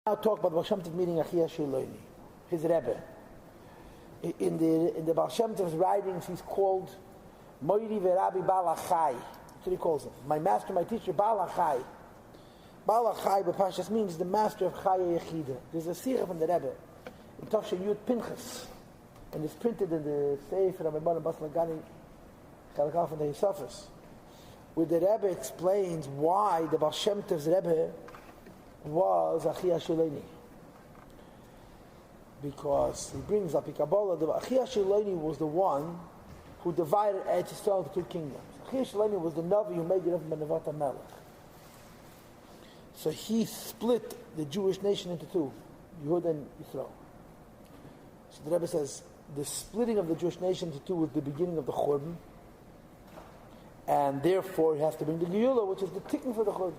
Now talk about the Baal Shem Tov meeting Achiya HaShiloni, his Rebbe. In the Baal Shem Tov's writings, he's called Moiri Verabi Baal Achai. That's what he calls him. My master, my teacher, Baal Achai. Baal Achai, B'Pashas means the master of Chaya Yechida. There's a Sira from the Rebbe in Tafshin Yud Pinchas, and it's printed in the Sefer of Rabbi Bas Lagani Chalakal from the Yisafos, where the Rebbe explains why the Baal Shem Tov's Rebbe was Achiya HaShiloni. Because he brings up in Kabbalah, the Achiya HaShiloni was the one who divided Eretz Yisrael into two kingdoms. Achiya HaShiloni was the Navi who made it up from Nevat HaMelech. So he split the Jewish nation into two, Yehud and Yisrael. So the Rebbe says, the splitting of the Jewish nation into two was the beginning of the Churban, and therefore he has to bring the Geulah, which is the tikkun for the Churban.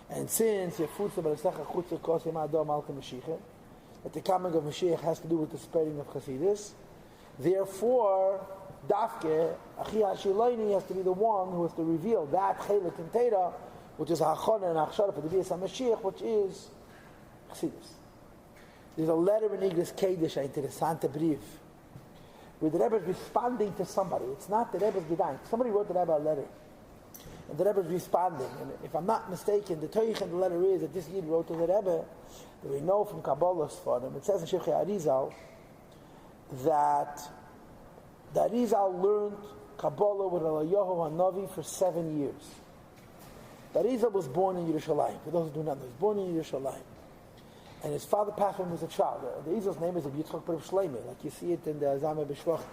And since that the coming of Mashiach has to do with the spreading of Chassidus, therefore, Dafke, Achiya HaShiloni has to be the one who has to reveal that Chelik and Teda, which is Hachana and Achshara for the Bias HaMashiach, which is Chassidus. There's a letter in Igris Kedesh, an interessante brief, where the Rebbe is responding to somebody. It's not the Rebbe's Gedank. Somebody wrote the Rebbe a letter. And the Rebbe is responding. And if I'm not mistaken, the Toich in the letter is that this Yid wrote to the Rebbe, that we know from Kabbalah's Sfarim. It says in Shevchei Arizal that the Arizal learned Kabbalah with Eliyahu HaNavi for 7 years. The Arizal was born in Yerushalayim. For those who do not know, he was born in Yerushalayim. And his father passed when he was a child. The Arizal's name is Yitzchak Bar Shleimeh, like you see it in the Zame B'Shvach.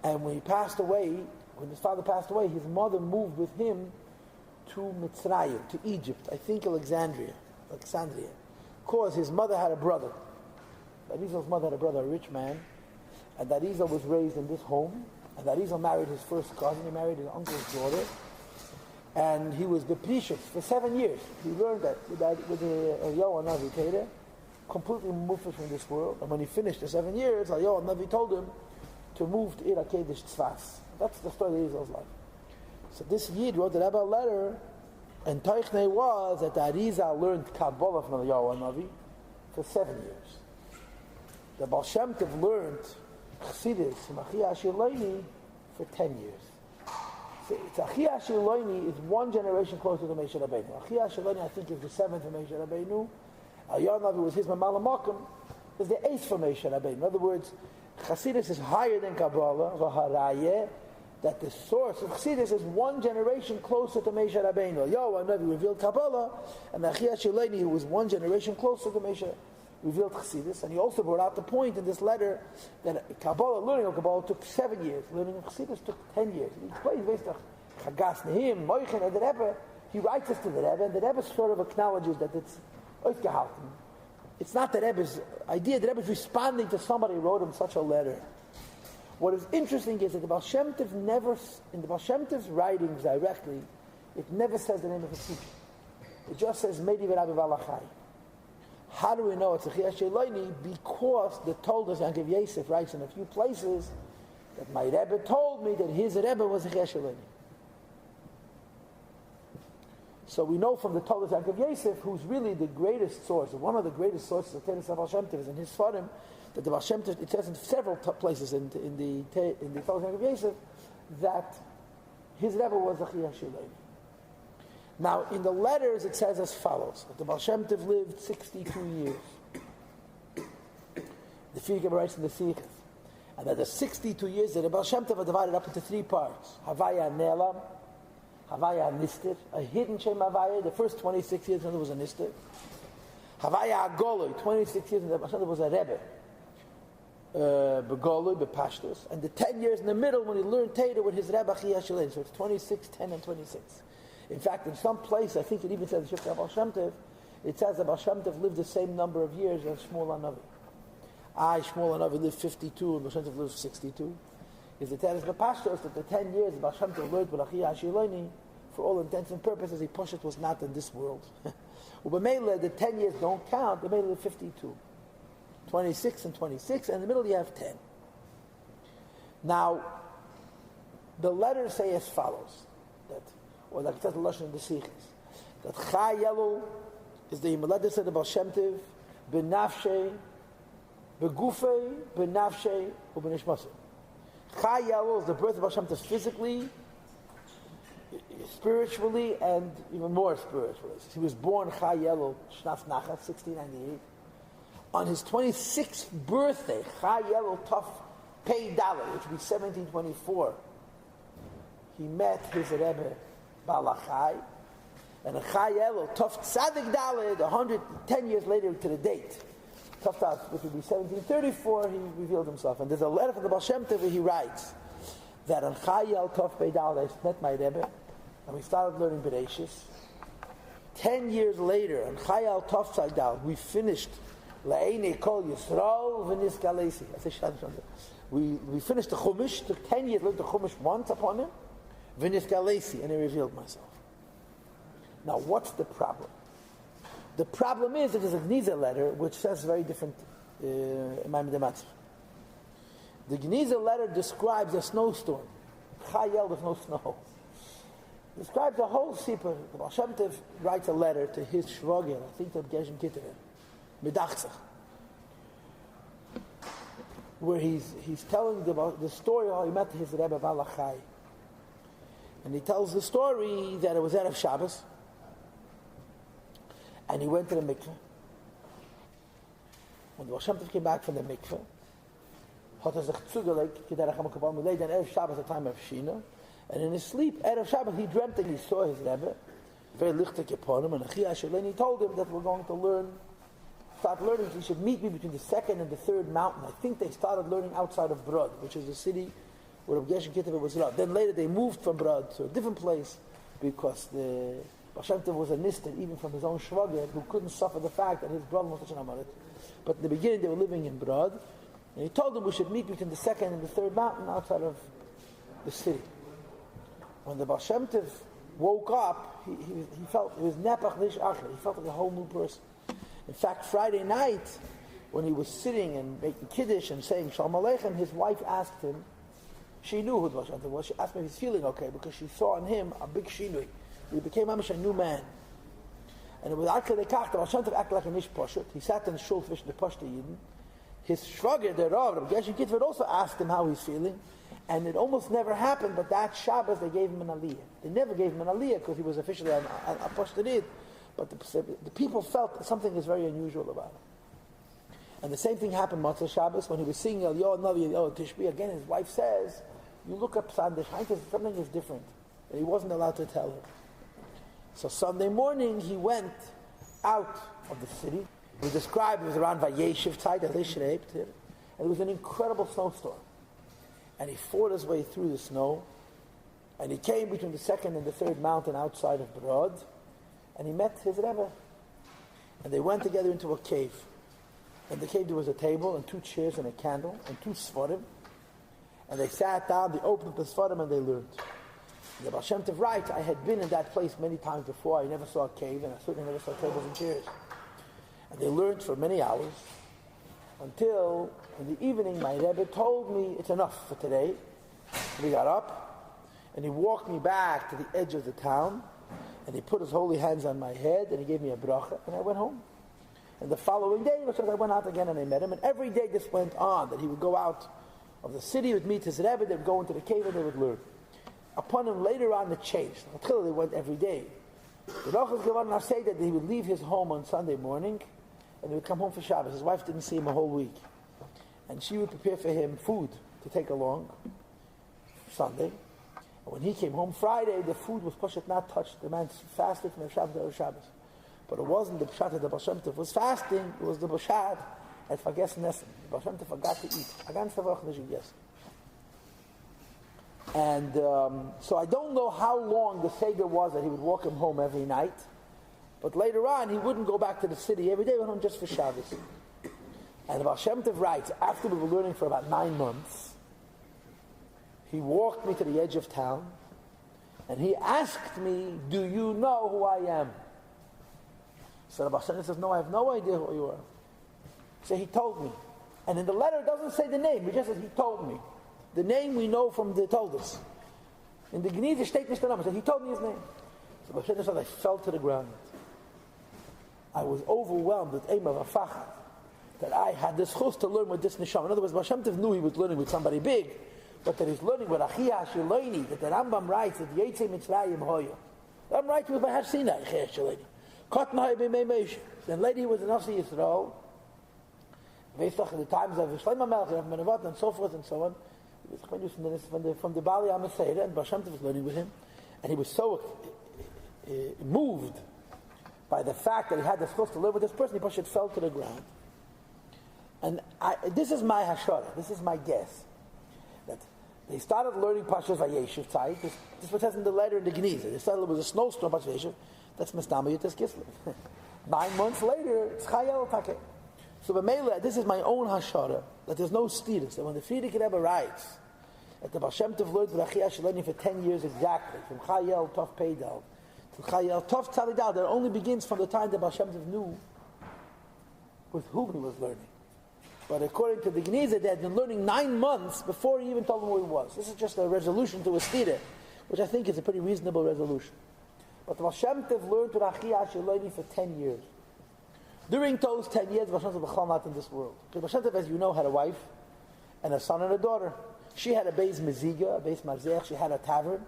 And when he passed away, when his father passed away, his mother moved with him to Mitzrayim, to Egypt, I think Alexandria. Because his mother had a brother. Arizal's mother had a brother, a rich man, and Arizal was raised in this home, and Arizal married his first cousin, he married his uncle's daughter, and he was Beprishus for 7 years. He learned that with the Eliyahu HaNavi Teda, completely moved from this world, and when he finished the 7 years, Eliyahu HaNavi told him to move to Ir HaKedesh Tzfas. That's the story of Arizal's life. So this Yid wrote the Rebbe a letter, and Teichne was that Arizal learned Kabbalah from Eliyahu HaNavi for 7 years. The Baal Shem Tov learned Chassidus from Achiya HaShiloni for 10 years. So Achiya HaShiloni is one generation closer to Moshe Rabbeinu. Achiya HaShiloni, I think, is the 7th for Moshe Rabbeinu. Eliyahu HaNavi was his Mamal HaMakom, is the 8th for Moshe Rabbeinu. In other words, Chassidus is higher than Kabbalah, v'harayeh, that the source of Chassidus is one generation closer to Moshe Rabbeinu. Eliyahu HaNavi revealed Kabbalah, and Achiya HaShiloni, who was one generation closer to Moshe, revealed Chassidus. And he also brought out the point in this letter that Kabbalah, learning of Kabbalah took 7 years, learning of Chassidus took 10 years. He explains based on Chagas Nehim, Moichen, and the Rebbe. He writes this to the Rebbe, and the Rebbe sort of acknowledges that it's Oisgehalten. It's not the Rebbe's idea. The Rebbe is responding to somebody who wrote him such a letter. What is interesting is that the Baal Shem Tov never, in the Baal Shem Tov's writings directly, it never says the name of his teacher. It just says Meidi V'Rabbi Baal Achai. How do we know it's Achiya HaShiloni? Because the Toldos Yankiv Yosef writes in a few places that my Rebbe told me that his Rebbe was Achiya HaShiloni. So we know from the Toldos Yankiv Yosef, who's really the greatest source, one of the greatest sources of Teres Baal Shem Tov is in his Sfarim, that the Baal Shem Tov, it says in several places in the Toldos Yankiv Yosef, that his Rebbe was Achiya HaShiloni. Now, in the letters, it says as follows, that the Baal Shem Tov lived 62 years. The Fiyah writes in the Sikhs, and that the 62 years that the Baal Shem Tov are divided up into 3 parts. Havaya Ne'elam, Havaya Nistir, a hidden Shem Havaya. The first 26 years, there was a Nistir. Havaya Agoloi, 26 years, and the Baal Shem Tov was a Rebbe. Begoloi, Bepashtus. And the 10 years in the middle, when he learned Teda with his Rebbe Achiya HaShiloni. So it's 26, 10, and 26. In fact, in some place, I think it even says in Shifta Baal Shem Tov, it says that Baal Shem Tov lived the same number of years as Shmuel HaNavi. Shmuel HaNavi lived 52, and Baal Shem Tov lived 62. Is the Teres Bepashtos that the 10 years Baal Shem Tov learned with Achiya HaShiloni, for all intents and purposes, he pushed it was not in this world. Ubamela, the 10 years don't count, the middle is 52. 26 and 26, and in the middle you have 10. Now, the letters say as follows, that, or like it says the Lashon in the Sikhs, that Chayelu is the Yimeledus of the Baal Shem Tov, B'nafshei, B'gufei, B'nafshei, U'b'nishmasei. Chai Elul is the birth of Baal Shem Tov physically, spiritually, and even more spiritually. He was born Chai Elul, Shnaf Nachas, 1698. On his 26th birthday, Chai Elul Tov Pei Dalet, which would be 1724, he met his Rebbe Baal Chai, and a Chai Elul Tov Tzadik Dalet, 110 years later to the date, Tov Tzadik, which would be 1734, he revealed himself. And there's a letter from the Baal Shem Tov where he writes that on Chai Elul Tov Pei Dalet, I met my Rebbe, and we started learning Bereshis. 10 years later, on Chai Elul Tov Tzadik Dalet, we finished La'einei Kol Yisrael V'nis Galesi. We finished the Chumash, took 10 years, learned the Chumash once upon him, V'nis Galesi, and I revealed myself. Now, what's the problem? The problem is that there's a Gniza letter which says very different Imam Dematzah. The Gniza letter describes a snowstorm. Chai Elul, there's no snow. Describes a whole sipur. The Baal Shem Tov writes a letter to his shvagir, I think to Geshem Kitterer, Medachzach, where he's telling the story of how he met his Rebbe Baal Chai. And he tells the story that it was Erev Shabbos, and he went to the mikveh. When the Baal Shem Tov came back from the mikveh, hat sich zugelegt, Kederach HaMakabal, we laid on Erev Shabbos, the time of Shina, and in his sleep, Erev Shabbos, he dreamt and he saw his Rebbe, very lichtig upon him, and Achiya HaShiloni told him that we're going to start learning, he should meet me between the second and the third mountain. I think they started learning outside of Brod, which is the city where Geshem Kitterer was around. Then later they moved from Brod to a different place because the Baal Shem Tov was a nisted even from his own shvagir who couldn't suffer the fact that his brother was such an amarit. But in the beginning they were living in Brod, and he told them we should meet between the second and the third mountain outside of the city. When the Baal Shem Tov woke up, he felt it was nepach nish acher. He felt like a whole new person. In fact, Friday night, when he was sitting and making kiddush and saying Shalom Aleichem, his wife asked him, she knew who the Baal Shem Tov was, she asked him if he's feeling okay, because she saw in him a big shinui. He became a new man. And it was actually the Baal Shem Tov acted like a nish poshut. He sat in the shul to the Pashta Yidden. His shvagir, the Rav, Geshem Kitterer, also asked him how he's feeling. And it almost never happened, but that Shabbos they gave him an aliyah. They never gave him an aliyah because he was officially a Pashta Yid. But the people felt that something is very unusual about him. And the same thing happened Motzei Shabbos when he was singing El Yoel Navi, El Tishbi. Again, his wife says, you look up Sandish, something is different. And he wasn't allowed to tell her. So Sunday morning, he went out of the city. It was described, it was around Vayeshiv Tzeit, and it was an incredible snowstorm. And he fought his way through the snow, and he came between the second and the third mountain outside of Brod, and he met his Rebbe. And they went together into a cave. In the cave there was a table and 2 chairs and a candle and 2 svarim. And they sat down, they opened up the svarim and they learned. The Baal Shem Tov writes, I had been in that place many times before. I never saw a cave, and I certainly never saw tables and chairs. And they learned for many hours, until in the evening my Rebbe told me, it's enough for today. We got up, and he walked me back to the edge of the town, and he put his holy hands on my head, and he gave me a bracha, and I went home. And the following day, I went out again, and I met him, and every day this went on, that he would go out of the city, would meet his Rebbe, they'd go into the cave, and they would learn. Upon him, later on, it changed. Until they went every day. The Rochas Gavan say that he would leave his home on Sunday morning, and he would come home for Shabbos. His wife didn't see him a whole week. And she would prepare for him food to take along Sunday. And when he came home Friday, the food was not touched. The man fasted from Shabbos to Shabbos. But it wasn't the Pshat that the Baal Shem Tov was fasting, it was the Pshat at vergessen essen. The Baal Shem Tov forgot to eat. A ganze Woche nicht gegessen. And so I don't know how long the Seder was that he would walk him home every night. But later on, he wouldn't go back to the city every day, he went home just for Shabbos. And the Baal Shem Tov writes, after we were learning for about 9 months, he walked me to the edge of town, and he asked me, do you know who I am? So the Baal Shem Tov says, no, I have no idea who you are. So he told me. And in the letter, it doesn't say the name, it just says, he told me. The name we know from the told us. In the Gniza statement, he told me his name. So Baal Shem Tov said, I fell to the ground. I was overwhelmed with aim of a fachat, that I had this chus to learn with this neshama. In other words, Baal Shem Tov knew he was learning with somebody big, but that he's learning with Achiya HaShiloni, that the Rambam writes that Yetzei Mitzrayim Hoya. The Rambam writes with Har Sinai, Achiya HaShiloni. Kotnai b'mei Moshe. Then later he was in Nasi Yisrael, based on the times of Shlomo Melech, Rav Menavot, and so forth and so on. He was from the Baal Shem, and Baal Shem Tov was learning with him, and he was so moved by the fact that he had the chus to live with this person, he pushed it fell to the ground. And this is my hashara, this is my guess, that they started learning Pashas Vayeshev Tzai. This was says in the letter in the Geniza. They started with a snowstorm Pashas Vayeshev. That's Mestama Yutas Kislev. 9 months later, it's Chayel Take. So B'meila, this is my own hashara, that there's no status. That when the Frierdiker Rebbe writes that the Baal Shem Tov learned with Achiya HaShiloni for 10 years exactly, from Chayel Tov Peidal to Chayel Tov Tzalidal, that only begins from the time that Baal Shem Tov knew with whom he was learning. But according to the Geniza, they had been learning 9 months before he even told them who he was. This is just a resolution to a stira, which I think is a pretty reasonable resolution. But Baal Shem Tov learned with Achiya HaShiloni for 10 years. During those 10 years, Baal Shem Tov was not in this world. Because Baal Shem Tov, as you know, had a wife and a son and a daughter. She had a beis meziga, a beis marzech. She had a tavern,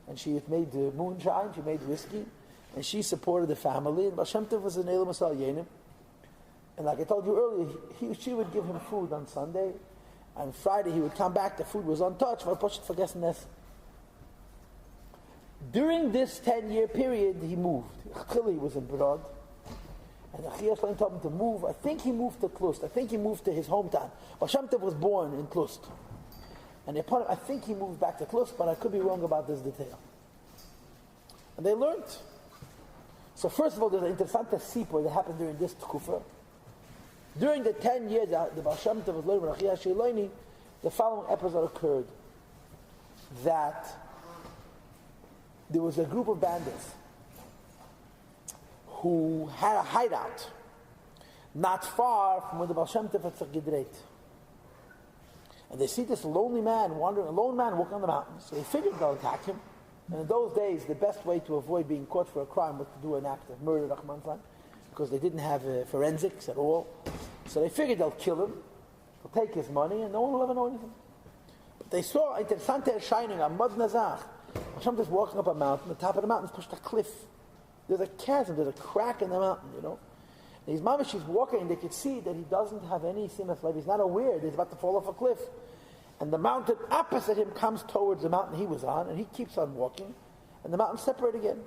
and she made moonshine. She made whiskey, and she supported the family. And Baal Shem Tov was an Elam Asal Yenim. And like I told you earlier, she would give him food on Sunday, and Friday he would come back. The food was untouched. During this 10-year period, he moved. Clearly, he was in Brod. And Achiya HaShiloni told him to move. I think he moved to Klust. I think he moved to his hometown. Baal Shem Tov was born in Klust. And upon him, I think he moved back to Klust, but I could be wrong about this detail. And they learned. So first of all, there's an interesting sipur that happened during this Tkufa. During the 10 years that the Baal Shem Tov was learning with Achiya HaShiloni, the following episode occurred. That there was a group of bandits who had a hideout not far from where the Baal Shem Tov had gedreit. And they see this lonely man wandering, a lone man walking on the mountains. So they figured they'll attack him. And in those days, the best way to avoid being caught for a crime was to do an act of murder, Rahman, because they didn't have forensics at all. So they figured they'll kill him, they'll take his money, and no one will ever know anything. But they saw a Interessante shining on Mud Nazach. Hashem is walking up a mountain, the top of the mountain is pushed a cliff. There's a chasm, there's a crack in the mountain, you know. And his mama, she's walking, and they could see that he doesn't have any simas life. He's not aware that he's about to fall off a cliff. And the mountain opposite him comes towards the mountain he was on, and he keeps on walking, and the mountains separate again.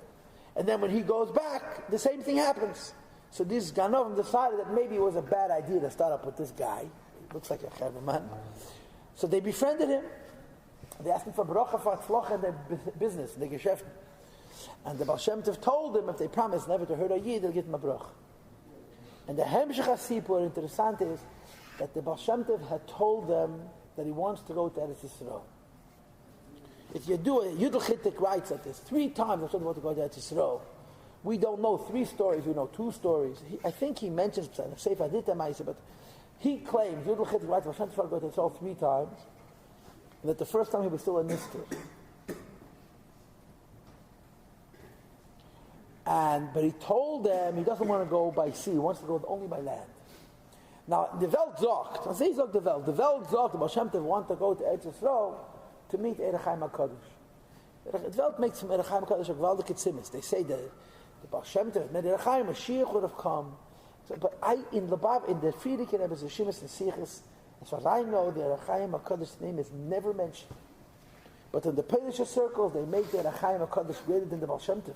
And then when he goes back, the same thing happens. So these Ganovim decided that maybe it was a bad idea to start up with this guy. He looks like a Chavman. So they befriended him. They asked him for bracha for tzlocha in their business, in their geschäft. And the Baal Shem Tov told them if they promise never to hurt a Yid, they'll get him a bracha. And the Hemshech HaSipur, interessant is that the Baal Shem Tov had told them that he wants to go to Eretz Yisrael. If you do it, Yudel Chittik writes at this 3 times, I want to go to Eretz Yisrael. We don't know 3 stories, we know 2 stories. I think he mentions Sefer Adita Maisa, but he claims, Yudel Chittik writes, Baal Shem Tov go to Eretz Yisrael 3 times, and that the first time he was still a Nister. But he told them he doesn't want to go by sea, he wants to go only by land. Now, the Welt sagt, I say the Welt sagt, the Baal Shem Tov want to go to Eretz Yisrael to meet Erechaim HaKadosh. The Welt makes from Erechaim HaKadosh a gewaldige tzimmes. They say that the Baal Shem Tov, met Erechaim, Mashiach would have come. So, but in the Frierdiker Rebbe's Rishimis and Sichos, as far as I know, the Erechaim HaKadosh's name is never mentioned. But in the Polish circles, they make the Erechaim HaKadosh greater than the Baal Shem Tov.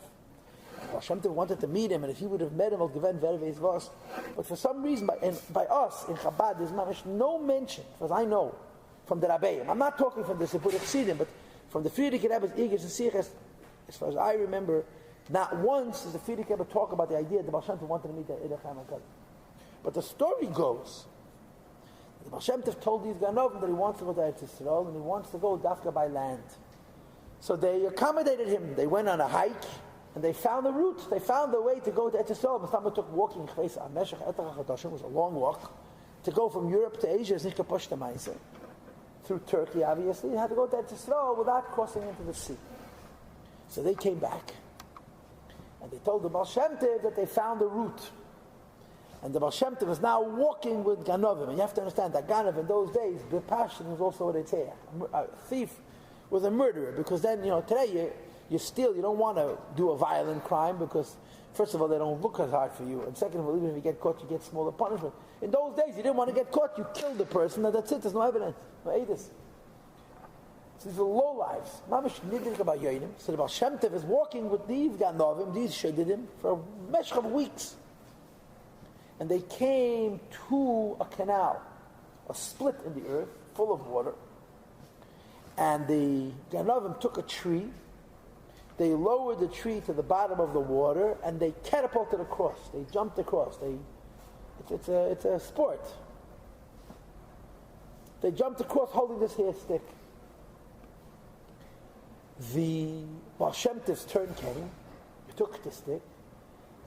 Baal Shem Tov wanted to meet him, and if he would have met him, but for some reason, by us in Chabad, there's no mention, as far as I know, from the Rabbeim. I'm not talking from the Sipur Chassidim, but from the Frierdiker Rebbe's Igros and Sichos, as far as I remember, not once does the Frierdiker Rebbe talk about the idea that the Baal Shem Tov wanted to meet the Erechaim HaKadosh. But the story goes, the Baal Shem Tov told these Ganovim that he wants to go to Eretz Yisrael, and he wants to go dafka by land. So they accommodated him. They went on a hike, and they found the route. They found the way to go to Eretz Yisrael. Mustafa took walking, it was a long walk, to go from Europe to Asia, through Turkey, obviously. They had to go to Eretz Yisrael without crossing into the sea. So they came back, and they told the Baal Shem Tov that they found the route And the Baal Shem Tov is now walking with Ganovim. And you have to understand that Ganov in those days, the passion was also what they say. A thief was a murderer, because then, today you steal, you don't want to do a violent crime, because first of all, they don't look as hard for you. And second of all, even if you get caught, you get smaller punishment. In those days, you didn't want to get caught, you killed the person, and that's it, there's no evidence, no edus. So these are low lives. Mamish didn't about Yoinim. So the Baal Shem Tov is walking with these Ganovim, these Shedidim, for a mesh of weeks. And they came to a canal, a split in the earth, full of water. And the Ganovim took a tree, they lowered the tree to the bottom of the water, and they catapulted across. They jumped across. It's a sport. They jumped across holding this hair stick. The Baal Shem Tov's turn came. He took the stick,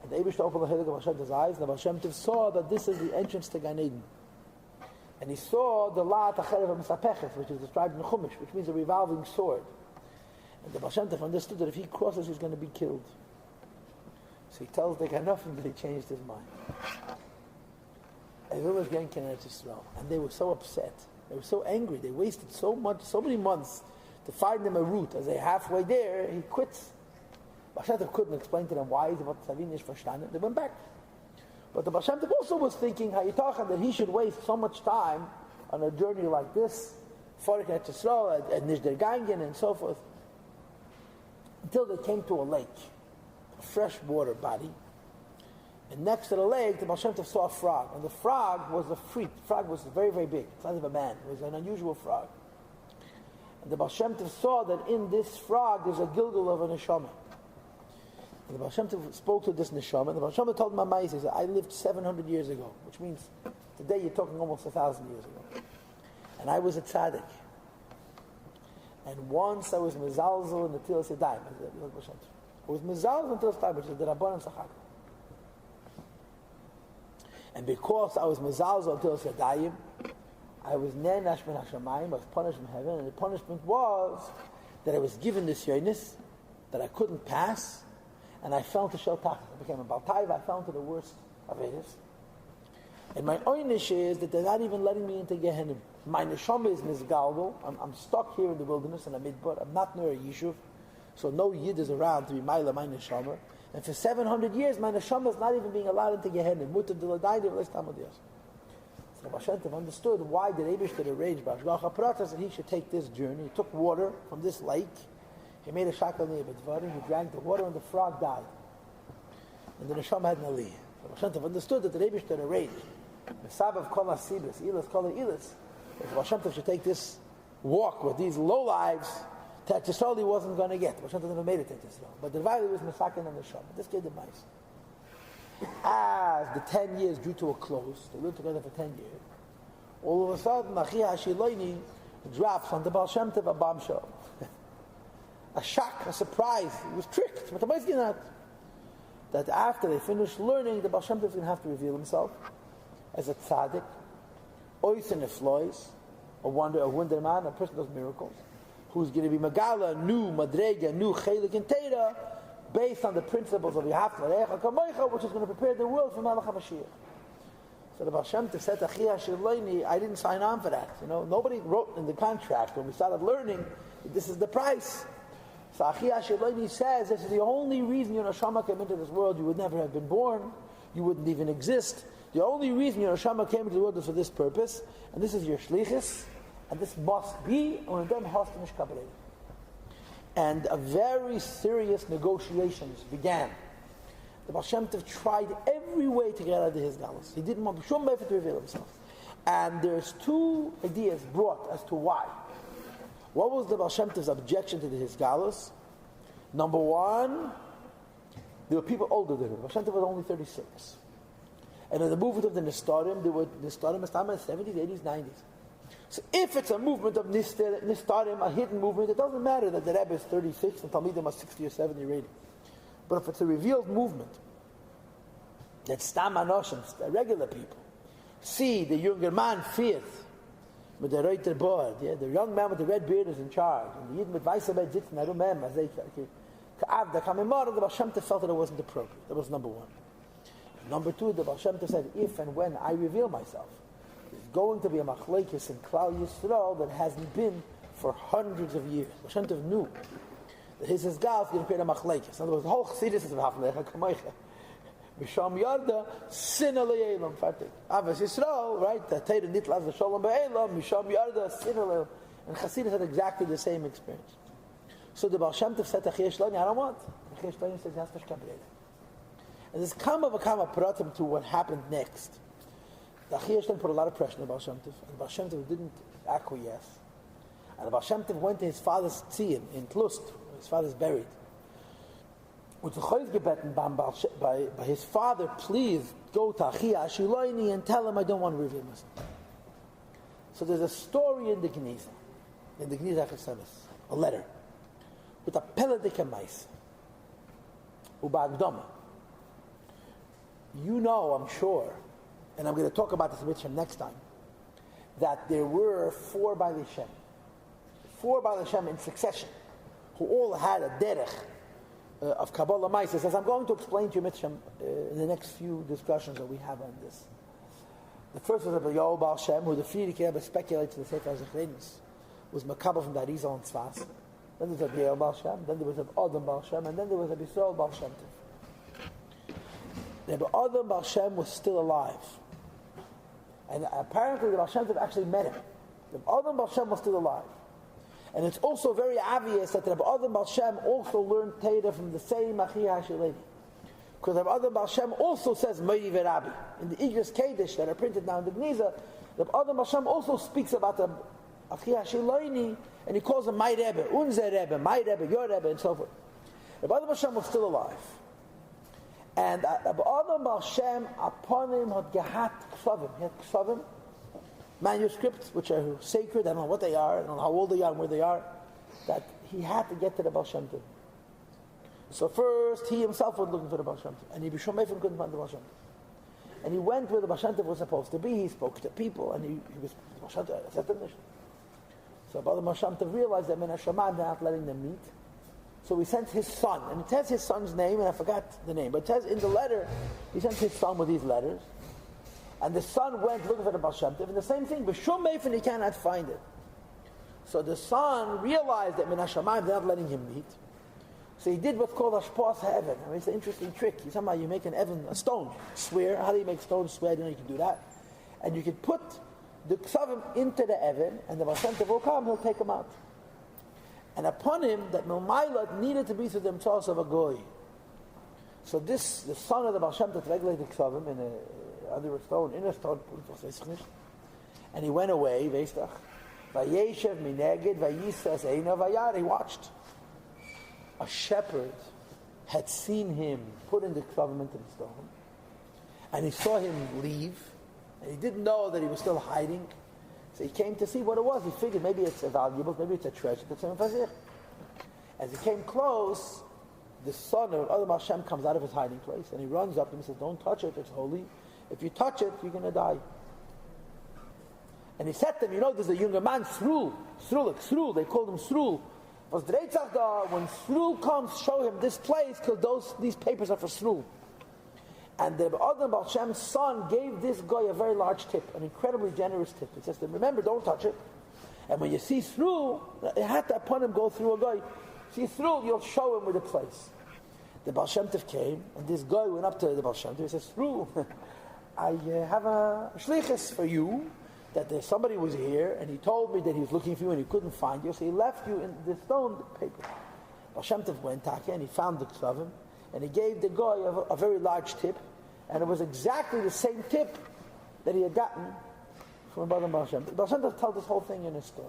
and the Eibush opened the head of Baal Shem Tov's eyes, and the Baal Shem Tov saw that this is the entrance to Gan Eden. And he saw the La'at HaCherev HaMesapechet, which is described in the Chumash, which means a revolving sword. And the Baal Shem Tov understood that if he crosses, he's going to be killed. So he tells the Ganofim, but he changed his mind. Everyone was getting Eretz Yisrael, and they were so upset. They were so angry. They wasted so many months to find them a route. As they're halfway there, he quits. Baal Shem Tov couldn't explain to them why. They went back. But the Baal Shem Tov also was thinking, that he should waste so much time on a journey like this, for Eretz Yisrael, and Nishder Gangen, and so forth, until they came to a lake, a fresh water body. And next to the lake, the Baal Shem Tov saw a frog. And the frog was a freak. The frog was very, very big, the size of a man. It was an unusual frog. And the Baal Shem Tov saw that in this frog there's a gilgul of a neshama. And the Baal Shem Tov spoke to this neshama, and the Baal Shem Tov told him, he said, I lived 700 years ago, which means today you're talking almost 1,000 years ago. And I was a tzaddik. And once I was mezalzel in the Tilas Yadayim. I was mezalzel in the Tilas Yadayim, which is the Rabbanan Sachak. And because I was mezalzel in the Tilas Yadayim, I was ne'nash min hashamayim, I was punished from heaven, and the punishment was that I was given this yonis that I couldn't pass, and I fell to Shel Tachas. I became a Baltaiva, I fell into the worst of Edis. And my oynish is that they're not even letting me into Gehenim. My neshama is misgalgal. I'm stuck here in the wilderness in a midbar. I'm not near a yishuv, so no yid is around to be ma'ila my neshama. And for 700 years, my neshama is not even being allowed into Gehenim. Mutar d'ladayde v'leis tamadiyos. So Baal Shem Tov understood why the Eibush did arrange B'ashgacha Pratas that he should take this journey. He took water from this lake. He made a shakal ne'ebedvarim. He drank the water, and the frog died. And the neshama had an aliyah. So Baal Shem Tov understood that the Eibush did arrange. Mesabav kol hasibas, ilas kol ilas. If Baal Shem Tov should take this walk with these low lives, Eretz Yisrael he wasn't going to get. Baal Shem Tov never made it to Eretz Yisrael. But the value was Mesakin and the Neshama. This gave the mice. As the 10 years drew to a close, they lived together for 10 years, all of a sudden, Achiya HaShiloni drops on the Baal Shem Tov a bombshell. A shock, a surprise. He was tricked. But the mice did not. That after they finished learning, the Baal Shem Tov is going to have to reveal himself as a tzaddik, ois and eflois, a wonder man, a person who does miracles, who's going to be Megala, new Madrega, new Chelik and Teda, based on the principles of Yahavta Le'echa Kamoicha, which is going to prepare the world for Malach HaMashiach. So the Baal Shem Tov said, Achiya HaShiloni, I didn't sign on for that. Nobody wrote in the contract when we started learning, this is the price. So Achiya HaShiloni says, this is the only reason your neshama came into this world. You would never have been born. You wouldn't even exist. The only reason your neshama came into the world is for this purpose, and this is your shlichus, and this must be, and a very serious negotiations began. The Baal Shem Tov tried every way to get out of his galus. He didn't want Shum Befer to reveal himself. And there's two ideas brought as to why. What was the Baal Shem Tov's objection to his galus? Number one, there were people older than him. Baal Shem Tov was only 36. And in the movement of the Nistarim, there were Nistarim as time in the 70s, 80s, 90s. So if it's a movement of Nistarim, a hidden movement, it doesn't matter that the Rebbe is 36 and Talmidim are 60 or 70 already. But if it's a revealed movement, that Stam Anoshim, the regular people, see the younger man fears with the Reuter board, the young man with the red beard is in charge, and the Yid with Weißer Beit sitzen, I remember, as they the Baal Shem Tov felt that it wasn't appropriate. That was number one. Number two, the Baal Shem Tov said, if and when I reveal myself, there's going to be a machlekes in Klal Yisrael that hasn't been for hundreds of years. Baal Shem Tov knew that his Gal is going to create a machlekes. In other words, the whole chassidus is about Kamoicha. Misham Yarda, Sin Aleilam, Fatik. Avas Yisrael, right? The Teira Nitlav, the Shalom Be'elam, Misham Yarda, Sin Aleilam. And chassidus had exactly the same experience. So the Baal Shem Tov said to Achiya HaShiloni, I don't want. Achiya HaShiloni says, Yas Tashkabreida. And there's kama pratim to what happened next. The Achiya HaShiloni put a lot of pressure on the Baal Shem Tov, and the Baal Shem Tov didn't acquiesce. And the Baal Shem Tov went to his father's tziyun in Tlust, where his father's buried. With the choiz gebeten by his father, please go to Achiya HaShiloni and tell him I don't want to reveal myself. So there's a story in the Geniza Chesemis, a letter, with a peladik emais, uba. You know, I'm sure, and I'm going to talk about this with Shem next time, that there were four Baal Shem in succession, who all had a derech of Kabbalah Maises, as I'm going to explain to you Mitzvah in the next few discussions that we have on this. The first was Rabbi Yoel Baal Shem, who the Friedrich Rebbe speculates in the Sefer HaZechrenis, was Makabel from the Arizal and Tzfas. Then there was Rabbi Yoel Baal Shem, then there was Rabbi Adam Baal Shem, and then there was Rabbi Yisrael Baal Shem Tov. Rabbi Adam Baal Shem was still alive. And apparently the Baal Shem Tov actually met him. Rabbi Adam Baal Shem was still alive. And it's also very obvious that Rabbi Adam Baal Shem also learned Torah from the same Achiya HaShiloni. Because Rabbi Adam Baal Shem also says Meiri V'Rabbi. In the Igros Kodesh that are printed now in the Geniza, Rabbi Adam Baal Shem also speaks about the Achiya HaShiloni, and he calls him my Rebbe, Unzer Rebbe, my Rebbe, your Rebbe, and so forth. Rabbi Adam Baal Shem was still alive. And Rabbi Adam Baal Shem, upon him, had gehat ksavim. He had ksavim, manuscripts, which are sacred, I don't know what they are, I don't know how old they are and where they are, that he had to get to the Baal Shem Tov. So first, he himself was looking for the Baal Shem Tov, and he B'Shomefim couldn't find the Baal Shem Tov. And he went where the Baal Shem Tov was supposed to be, he spoke to people, and he was, the Baal Shem Tov said the mission. So the Baal Shem Tov realized that Min HaShamayim, they're not letting them meet. So he sent his son, and it says his son's name, and I forgot the name, but it says in the letter, he sent his son with these letters, and the son went looking for the Baal Shem Tov, and the same thing, B'Shum Meifin, he cannot find it. So the son realized that Min HaShamayim, they're not letting him meet. So he did what's called Hashpas HaEvan. I mean, it's an interesting trick. Somehow you make an Evan, a stone, swear. How do you make stones swear? I didn't know you can do that. And you can put the Ksavim into the Evan, and the Baal Shem Tov will come, he'll take them out. And upon him, that Milmailat needed to be through the Mtzos of a Goy. So this, the son of the Baal Shem Tov regulated Ksavim under a stone, in a stone, and he went away, Veistach, Vayeshev Mineged, Vayisas Eina Vayar, he watched. A shepherd had seen him put in the Ksavim into the stone, and he saw him leave, and he didn't know that he was still hiding. So he came to see what it was. He figured maybe it's a valuable, maybe it's a treasure that's in Fazir. As he came close, the son of Adam Hashem comes out of his hiding place, and he runs up to him and says, don't touch it, it's holy. If you touch it, you're going to die. And he said to him, you know, there's a younger man, Srul, they called him Srul. When Srul comes, show him this place, because these papers are for Srul. And the Adam Baal Shem's son gave this guy a very large tip, an incredibly generous tip. He says to him, remember, don't touch it. And when you see Srul, it had to upon him go through a guy. See Srul, you'll show him where the place. The Baal Shem Tov came, and this guy went up to the Baal Shem Tov. He says, Srul, I have a shlichus for you, that somebody was here, and he told me that he was looking for you and he couldn't find you, so he left you in the stone paper. Baal Shem Tov went back and he found the Ksavim, and he gave the guy a very large tip, and it was exactly the same tip that he had gotten from Baal Shem Tov. Baal Shem Tov tells this whole thing in his story.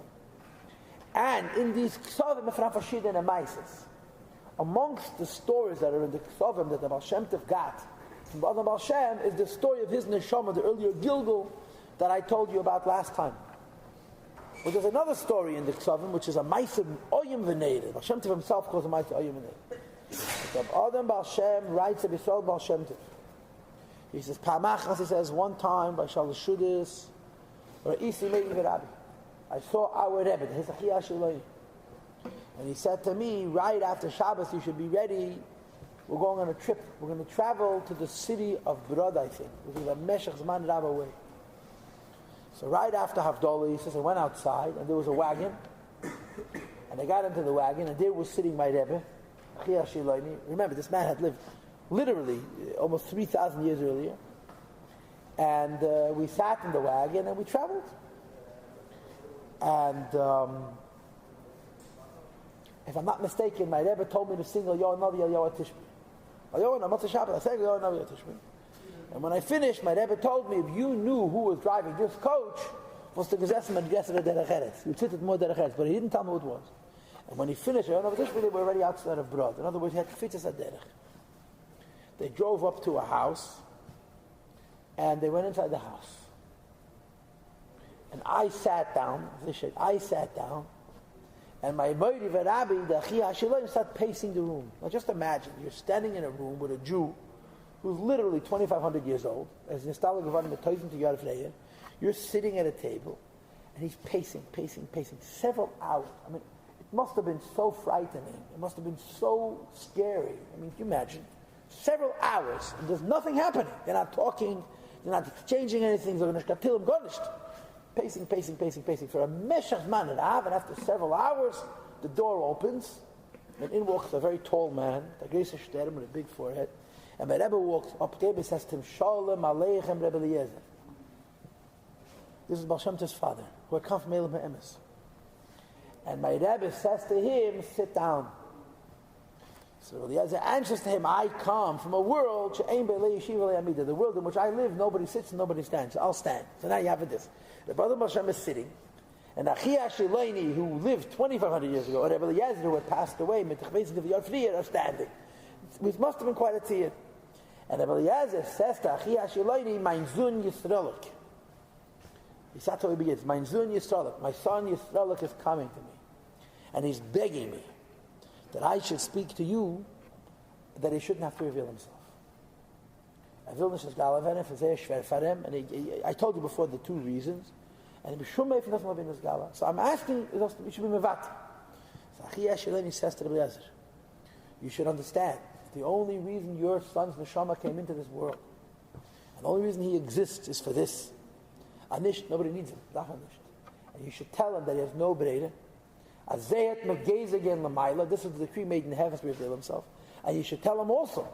And in these Ksavim, and Emaises, amongst the stories that are in the Ksavim that the Baal Shem Tov got from Baal Shem is the story of his neshama, the earlier Gilgul, that I told you about last time. But there's another story in the Ksavim, which is a Maisim Oyim V'Neir. Baal Shem Tov himself calls a Maisim Oyim V'Neir. Adam Baal Shem writes of Yisrael Baal Shem Tov. He says, Pa'amachas, he says, one time by Shalosh Shudis, Ra'isi Meiri V'Rabbi, I saw our Rebbe, his Achiya HaShiloni. And he said to me, right after Shabbos, you should be ready we're going on a trip. We're going to travel to the city of Brod, I think, which is a Meshach Zman Rab away. So right after Havdalah, he says, I went outside, and there was a wagon, and I got into the wagon, and there was sitting my Rebbe, Achiya HaShiloni. Remember, this man had lived literally almost 3,000 years earlier. And we sat in the wagon, and we traveled. And if I'm not mistaken, my Rebbe told me to sing Al Yoh Navi Al Yoh Tishmi. Al Yoh Navi Shabbat, I sang Al Yoh Navi Al Tishmi. And when I finished, my Rebbe told me, if you knew who was driving this coach, was the Gesessen and Gesessen Derech Eretz. You sit at more Derech Eretz, but he didn't tell me who it was. And when he finished, Al Yoh Navi Tishmi, they were already outside of Brod. In other words, he had Kfitzes Derech. They drove up to a house, and they went inside the house. And I sat down, and my Moiriv Rabbi, the Achiya HaShiloni, started pacing the room. Now just imagine, you're standing in a room with a Jew who's literally 2,500 years old, as Nishtala Gavanim Toizim to Yad Freya. You're sitting at a table, and he's pacing, several hours. I mean, it must have been so frightening. It must have been so scary. I mean, can you imagine? Several hours, and there's nothing happening. They're not talking, they're not exchanging anything, they're going to garnished. Pacing for a Meshach Zman Rav, and after several hours, the door opens, and in walks a very tall man, the Greaser Shterem with a big forehead, and my Rebbe walks up to him and says to him, Shalom Aleichem Rebbe Eliezer. This is Baal Shem Tov's father, who had come from Elam HaEmes. And my Rebbe says to him, sit down. So Eliezer answers to him, I come from a world, the world in which I live, nobody sits and nobody stands. I'll stand. So now you have this. The brother Baal Shem is sitting, and Achiya HaShiloni, who lived 2,500 years ago, or Rebbe Eliezer, who had passed away, are standing. It must have been quite a tziyah. And Rebbe Eliezer says to Achiya HaShiloni, Mein Zun Yisraelik. That's how he begins. Mein Zun Yisraelik. My son Yisraelik is coming to me. And he's begging me that I should speak to you, that he shouldn't have to reveal himself. And I told you before the two reasons. And so I'm asking, you should be mevat. So Achiya HaShiloni says to Rebbe Eliezer, you should understand, the only reason your son's neshama came into this world, and the only reason he exists is for this. Anish, nobody needs him. And you should tell him that he has no breira. Azayat megez again l'mayla. This is the decree made in heaven to reveal himself. And you should tell him also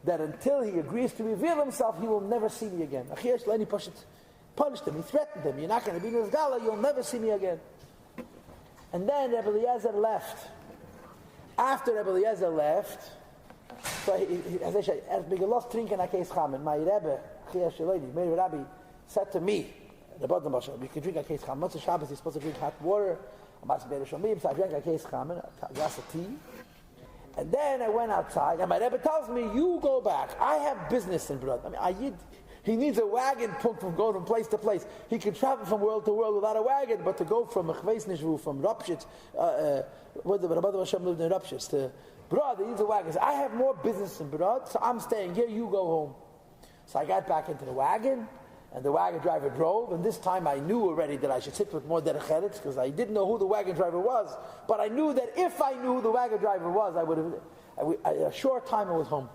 that until he agrees to reveal himself, he will never see me again. Achiya HaShiloni punished him. He threatened him. You're not going to be in this gala. You'll never see me again. And then Rebbe Eliezer left. After Rebbe Eliezer left, so as I said, as we lost drinking a case chamen, my Rebbe Achiya HaShiloni, my Rabbi, said to me, the bottom Baal Shem, you can drink a case chamen. Once a Shabbos, you're supposed to drink hot water. So I drank a case chamen, a glass of tea. And then I went outside, and my Rebbe tells me, you go back. I have business in Brod. I mean, he needs a wagon pulled from going from place to place. He can travel from world to world without a wagon, but to go from Chveisnishvu, from Rapshitz, where the Baal Shem lived in Rapshitz, to Brod, he needs a wagon. So I have more business in Brod, so I'm staying here, you go home. So I got back into the wagon, and the wagon driver drove, and this time I knew already that I should sit with more Derech Eretz, because I didn't know who the wagon driver was, but I knew that if I knew who the wagon driver was, I would have, a short time I was home.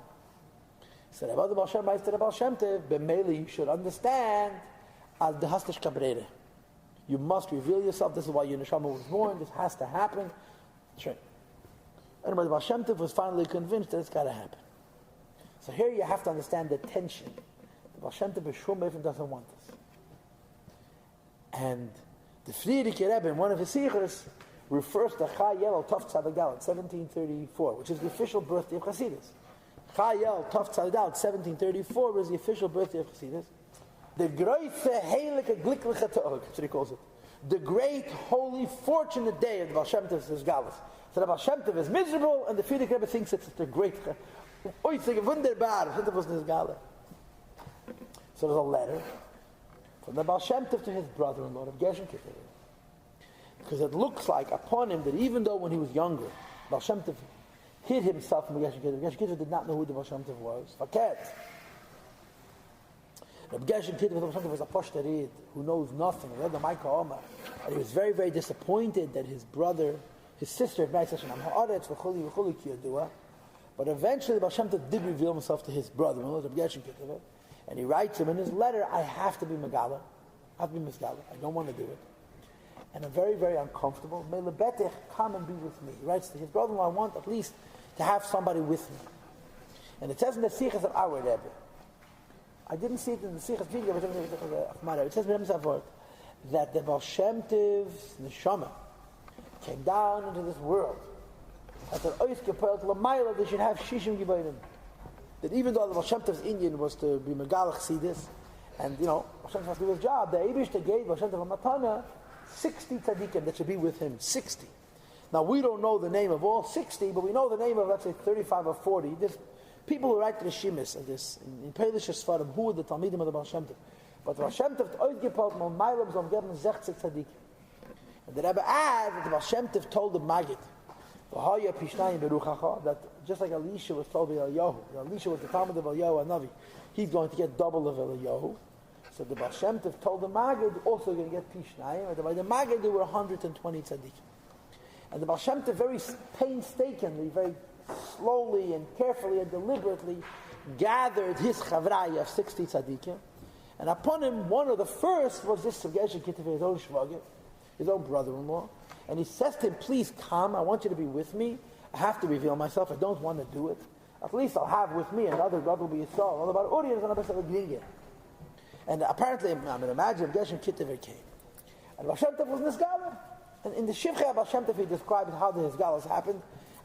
So about the Baal Shem, I said, Baal Shem Tov, b'meili, you should understand, as the hastish kabrere. You must reveal yourself, this is why your neshama was born, this has to happen. Sure. And the Baal Shem Tov was finally convinced that it's got to happen. So here you have to understand the tension. Baal Shem Tov doesn't want this. And the Friedrich Rebbe, in one of his sichos, refers to Chayel Tov Tzadik Dalet, 1734, which is the official birthday of Chassidus. Chayel Tov Tzadik Dalet, 1734, was the official birthday of Chassidus. The great heilige glickliche Tag, that's what he calls it. The great, holy, fortunate day of the Baal Shem Tov's Galus. So the Baal Shem Tov is miserable, and the Friedrich Rebbe thinks it's the great, wunderbar, So there's a letter from the Baal Shem Tov to his brother-in-law, of Gershon Kittler. Because it looks like upon him that even though when he was younger, Baal Shem Tov hid himself from Gershon Kittler. Gershon Kittler did not know who the Baal Shem Tov was. Faket. Gershon Kittler was a poshtarid who knows nothing. And he was very, very disappointed that his brother, his sister had married such an Amha'aretz, But eventually the Baal Shem Tov did reveal himself to his brother, and he writes him in his letter, I have to be Megala. I have to be Mizgala. I don't want to do it. And I'm very, very uncomfortable. May Lebetech come and be with me. He writes to his brother-in-law, I want at least to have somebody with me. And it says in the Sichas of our Rebbe, I didn't see it in the Sichas of it says that the Baal Shem Tov's neshama came down into this world. That they should have Shishim Gibayim. That even though the Baal Shem Tov's Indian was to be Megalach Sidis, and Baal Shem Tov has to do his job, the Eibishter gave Baal Shem Tov a matana 60 tzaddikim that should be with him. 60. Now we don't know the name of all 60, but we know the name of, let's say, 35 or 40. There's people who write the Shimis of this in Polish Sfarim, who are the Talmidim of the Baal Shem Tov. But the Baal Shem Tov oizgepelt mal meilam zum geben 60 tzaddikim. And the Rebbe adds that the Baal Shem Tov told the Maggid that just like Elisha was told by Eliyahu, Elisha was the Talmud of Eliyahu Navi, he's going to get double of Eliyahu. So the Baal Shem Tov told the Maggid also going to get Pishnayim, and by the Maggid there were 120 tzaddikim. And the Baal Shem Tov very painstakingly, very slowly and carefully and deliberately gathered his chavraya of 60 tzaddikim, and upon him one of the first was this Sugesh Kittiv, his own shvagir, his own brother-in-law. And he says to him, please come, I want you to be with me. I have to reveal myself, I don't want to do it. At least I'll have with me another God will be Yisrael. All about Uri and another Gringe. And apparently, I mean, imagine Geshem Kittiver came. And Baal Shem Tov was Nisgalah. And in the Shivchei Baal Shem Tov he described how the Nisgalas happened.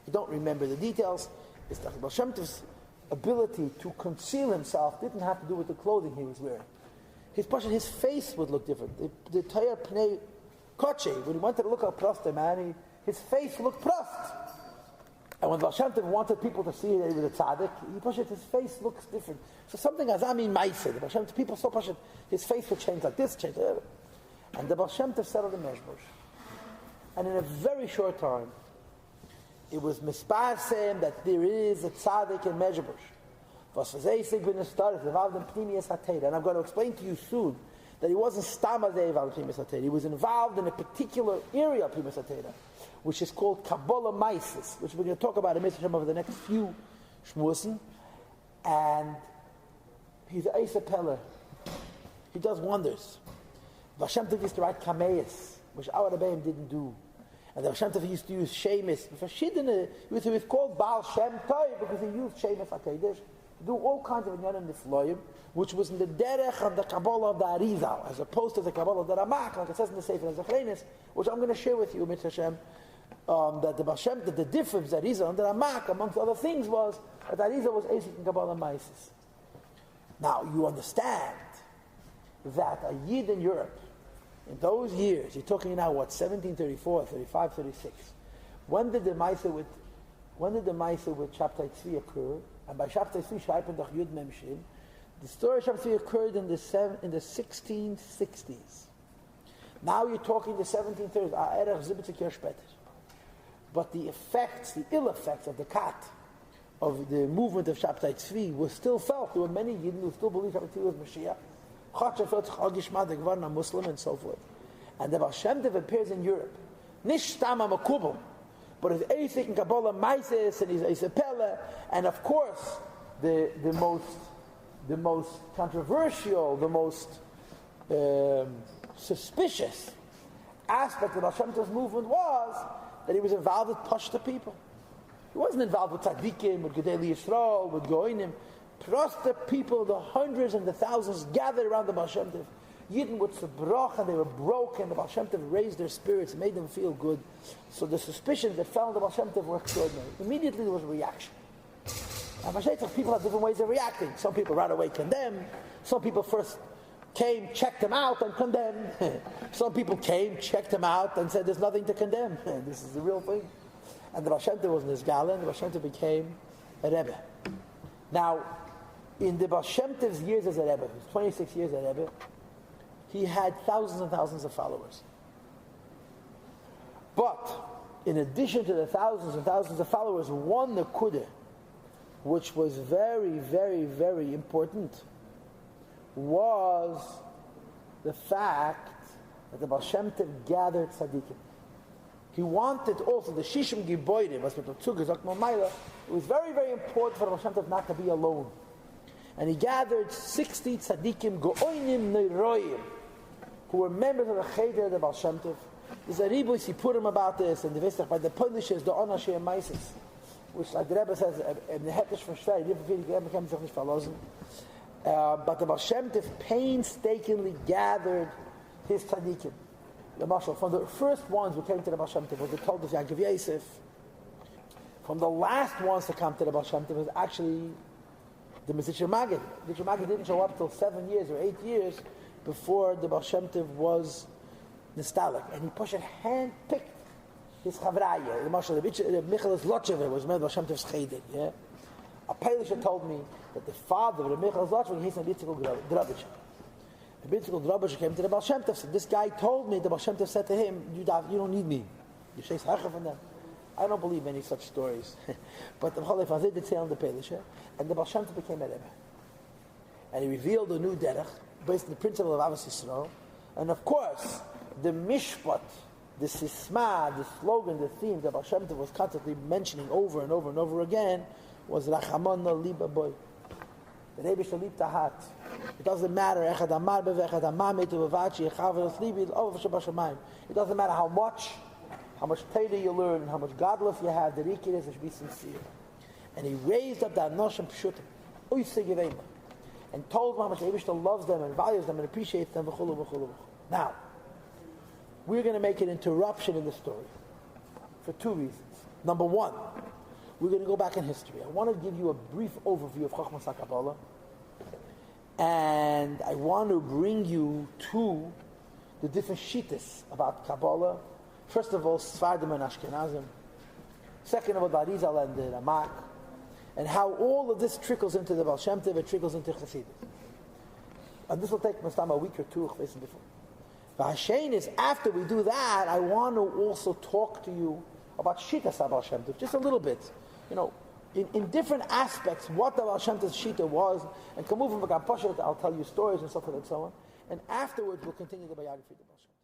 I don't remember the details. It's that Baal Shem Tov's ability to conceal himself didn't have to do with the clothing he was wearing. His face would look different. The Tayar Pnei Koche, when he wanted to look at Prost, man, his face looked Prost. And when Baal Shem Tov wanted people to see that he was a tzaddik, he pushed it, his face looks different. So something Azami Maisa, the Baal Shem Tov, people so push it, his face would change like this, change like that. And the Baal Shem Tov settled in Meshbush. And in a very short time, it was mispasem that there is a tzaddik in Meshbush. And I'm going to explain to you soon that he wasn't Stamadei Val Primus Atera. He was involved in a particular area of Primus Atera, which is called Kabbalah Maisis, which we're going to talk about in Mitzvah over the next few shmusim. And he's an Eisa Peller. He does wonders. Baal Shem Tov used to write Kameis, which our Rebbeim didn't do. And the Baal Shem Tov used to use Shemis. He was called Baal Shem Tov because he used Shemis HaKadosh. Do all kinds of inyanim nifloyim, which was in the derech of the Kabbalah of the Arizal, as opposed to the Kabbalah of the Ramak, like it says in the Sefer Zechrenis, which I'm going to share with you, Mitzvah Hashem, that the Baal Shem, that the difference that Arizal and the Ramak, amongst other things, was that Arizal was Esik in Kabbalah Maisis. Now, you understand that a Yid in Europe, in those years, you're talking now, 1734, 35, 36, when did the Maisa with Shabtai Tzvi occur? And by Shabtai Tzvi, Shaipendach Yud Mem Shin, the story of Shabtai Tzvi occurred in the 1660s. Now you're talking the 1730s, but the effects, the ill effects of the kat, of the movement of Shabtai Tzvi, were still felt. There were many Yidden who still believed Shabtai Tzvi was Mashiach, a Muslim, and so forth. And the Baal Shem Tov appears in Europe. Nish Tama Makubum, but his Eisik and Kabbalah Maisis and his Eisapella, and of course the most controversial, the most suspicious aspect of Baal Shem Tov's movement was that he was involved with Pashta people. He wasn't involved with Tzaddikim, with Gedei Yisrael, with Goinim. Pashta people, the hundreds and the thousands gathered around the Baal Shem Tov. Yidden would sabrach, and they were broken. The Baal Shem Tov raised their spirits, made them feel good. So the suspicions that fell on the Baal Shem Tov were extraordinary. Immediately there was a reaction. And people have different ways of reacting. Some people right away condemn. Some people first came, checked him out, and condemned. Some people came, checked him out, and said there's nothing to condemn. This is the real thing. And the Baal Shem Tov was in his gala, and the Baal Shem Tov became a Rebbe. Now, in the Baal Shem Tov's years as a Rebbe, his 26 years as a Rebbe, he had thousands and thousands of followers. But, in addition to the thousands and thousands of followers, one nekudah, which was very, very, very important, was the fact that the Baal Shem Tov gathered tzaddikim. He wanted also the Shishim Giboidim, as with the Tzugah Zok Mamayla, It was very, very important for the Baal Shem Tov not to be alone. And he gathered 60 tzaddikim, go'oinim neiroyim, who were members of the Cheder of the Baal Shem Tov. There's a ribus, he put him about this, and the Vestach, by the Polishes, the Onashir Maisis, which, like the Rebbe says, in the Hetish from Shvei, but the Baal Shem Tov painstakingly gathered his tzaddikim. The Mashal, from the first ones who came to the Baal Shem Tov was the Toldos Yaakov Yosef. From the last ones to come to the Baal Shem Tov was actually the Mizitcher Maggid. The Mizitcher Maggid didn't show up till 7 years or 8 years before the Baal Shem Tov was nostalgic. And he pushed hand-picked his chavraya. The Mashal, the Michaelis Lotchever was Baal Shem Tov's cheder. Yeah? A Peilisher told me that the father of the Michaelis Lotchever, he's a Yitzchak Drabisher. The Yitzchak Drabisher came to the Baal Shem Tov. So this guy told me, the Baal Shem Tov said to him, you don't need me. You say Hacha from them. I don't believe any such stories. But the Chalei Fazid did say on the Peilisher, and the Baal Shem Tov became a Rebbe. And he revealed a new derech, based on the principle of Avos Yisrael. And of course, the mishpat, the sisma, the slogan, the theme that Baal Shem Tov was constantly mentioning over and over and over again was Rachamana Liba Boy. The Rebbe Shalib Tahat. It doesn't matter. It doesn't matter how much Torah you learn, how much godless you have, the rikir is to be sincere. And he raised up the Anoshim Pshutim, and told them how much Eibishter loves them and values them and appreciates them. Now, we're going to make an interruption in the story for two reasons. Number one, we're going to go back in history. I want to give you a brief overview of Chochmas HaKabbalah, and I want to bring you to the different shittas about Kabbalah. First of all, Sfardim and Ashkenazim. Second of all, the Arizal and the Ramak. And how all of this trickles into the Baal Shem Tov, it trickles into Chassidus. And this will take Mustama a week or two before. V'hashein is, after we do that, I want to also talk to you about Shittas Baal Shem Tov, just a little bit. In different aspects, what the Baal Shem Tov's Shita was, and Kamuvim V'Gam Poshet, I'll tell you stories and so forth and so on. And afterwards, we'll continue the biography of the Baal Shem Tov.